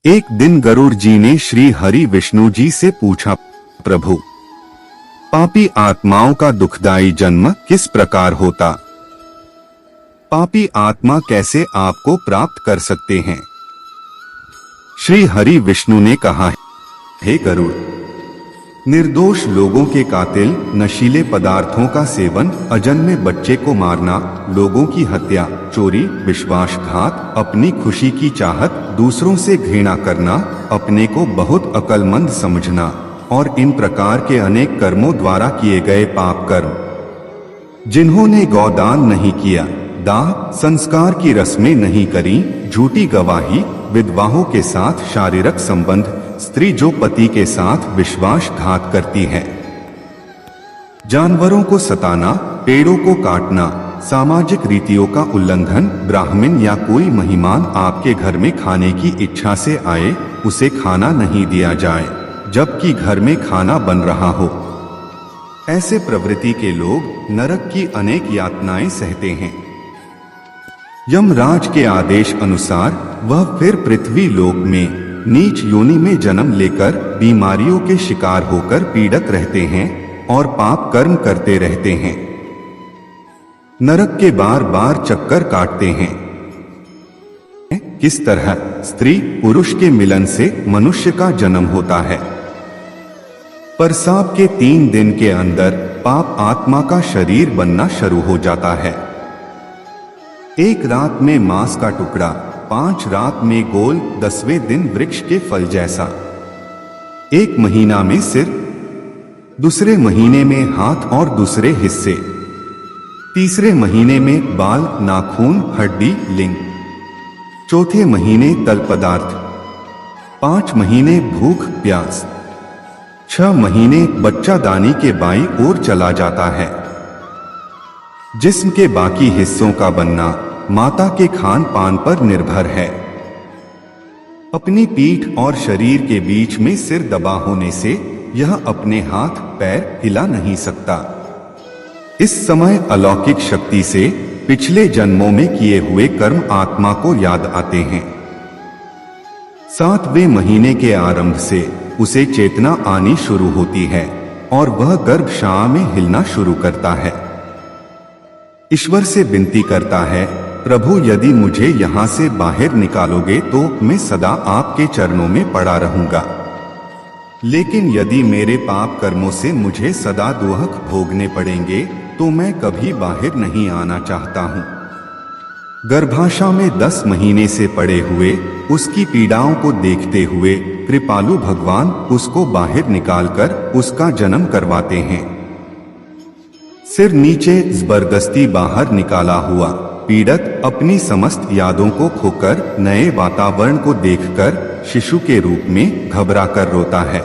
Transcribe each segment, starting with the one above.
एक दिन गरुड़ जी ने श्री हरि विष्णु जी से पूछा, प्रभु, पापी आत्माओं का दुखदायी जन्म किस प्रकार होता? पापी आत्मा कैसे आपको प्राप्त कर सकते हैं? श्री हरि विष्णु ने कहा, हे गरुड़, निर्दोष लोगों के कातिल, नशीले पदार्थों का सेवन, अजन्मे बच्चे को मारना, लोगों की हत्या, चोरी, विश्वासघात, अपनी खुशी की चाहत, दूसरों से घृणा करना, अपने को बहुत अक्लमंद समझना और इन प्रकार के अनेक कर्मों द्वारा किए गए पाप कर्म। जिन्होंने गौदान नहीं किया, दाह संस्कार की रस्में नहीं करी, झूठी गवाही, विधवाओं के साथ शारीरिक संबंध, स्त्री जो पति के साथ विश्वासघात करती है, जानवरों को सताना, पेड़ों को काटना, सामाजिक रीतियों का उल्लंघन, ब्राह्मण या कोई मेहमान आपके घर में खाने की इच्छा से आए, उसे खाना नहीं दिया जाए जबकि घर में खाना बन रहा हो। ऐसे प्रवृत्ति के लोग नरक की अनेक यातनाएं सहते हैं। यमराज के आदेश अनुसार वह फिर पृथ्वी लोक में नीच योनि में जन्म लेकर बीमारियों के शिकार होकर पीड़ित रहते हैं और पाप कर्म करते रहते हैं। नरक के बार बार चक्कर काटते हैं। किस तरह स्त्री पुरुष के मिलन से मनुष्य का जन्म होता है, पर सांप के 3 दिन के अंदर पाप आत्मा का शरीर बनना शुरू हो जाता है। एक रात में मांस का टुकड़ा, 5 रात में गोल, 10वें दिन वृक्ष के फल जैसा। 1 महीना में सिर, दूसरे महीने में हाथ और दूसरे हिस्से, तीसरे महीने में बाल, नाखून, हड्डी, लिंग, चौथे महीने तल पदार्थ, 5 महीने भूख प्यास, 6 महीने बच्चा दानी के बाईं ओर चला जाता है। जिस्म के बाकी हिस्सों का बनना माता के खान पान पर निर्भर है। अपनी पीठ और शरीर के बीच में सिर दबा होने से यह अपने हाथ पैर हिला नहीं सकता। इस समय अलौकिक शक्ति से पिछले जन्मों में किए हुए कर्म आत्मा को याद आते हैं। 7वें महीने के आरंभ से उसे चेतना आनी शुरू होती है और वह गर्भाशय में हिलना शुरू करता है। ईश्वर से विनती करता है, प्रभु यदि मुझे यहाँ से बाहर निकालोगे तो मैं सदा आपके चरणों में पड़ा रहूंगा, लेकिन यदि मेरे पाप कर्मों से मुझे सदा दुख भोगने पड़ेंगे तो मैं कभी बाहर नहीं आना चाहता हूँ। गर्भाशय में 10 महीने से पड़े हुए उसकी पीड़ाओं को देखते हुए कृपालु भगवान उसको बाहर निकालकर उसका जन्म करवाते हैं। सिर नीचे जबरदस्ती बाहर निकाला हुआ पीड़ित अपनी समस्त यादों को खोकर नए वातावरण को देखकर शिशु के रूप में घबरा कर रोता है।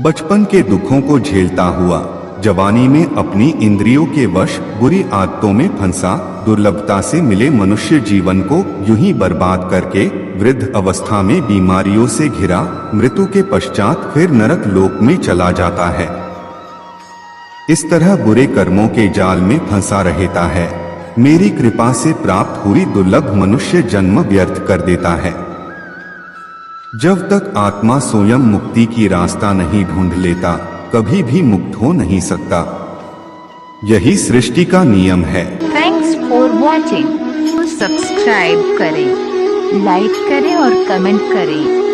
बचपन के दुखों को झेलता हुआ जवानी में अपनी इंद्रियों के वश बुरी आदतों में फंसा दुर्लभता से मिले मनुष्य जीवन को यूं ही बर्बाद करके वृद्ध अवस्था में बीमारियों से घिरा मृत्यु के पश्चात फिर नरक लोक में चला जाता है। इस तरह बुरे कर्मों के जाल में फंसा रहता है। मेरी कृपा से प्राप्त हुई दुर्लभ मनुष्य जन्म व्यर्थ कर देता है। जब तक आत्मा स्वयं मुक्ति की रास्ता नहीं ढूंढ लेता कभी भी मुक्त हो नहीं सकता। यही सृष्टि का नियम है। Thanks for watching. सब्सक्राइब करें, लाइक करें और कमेंट करें।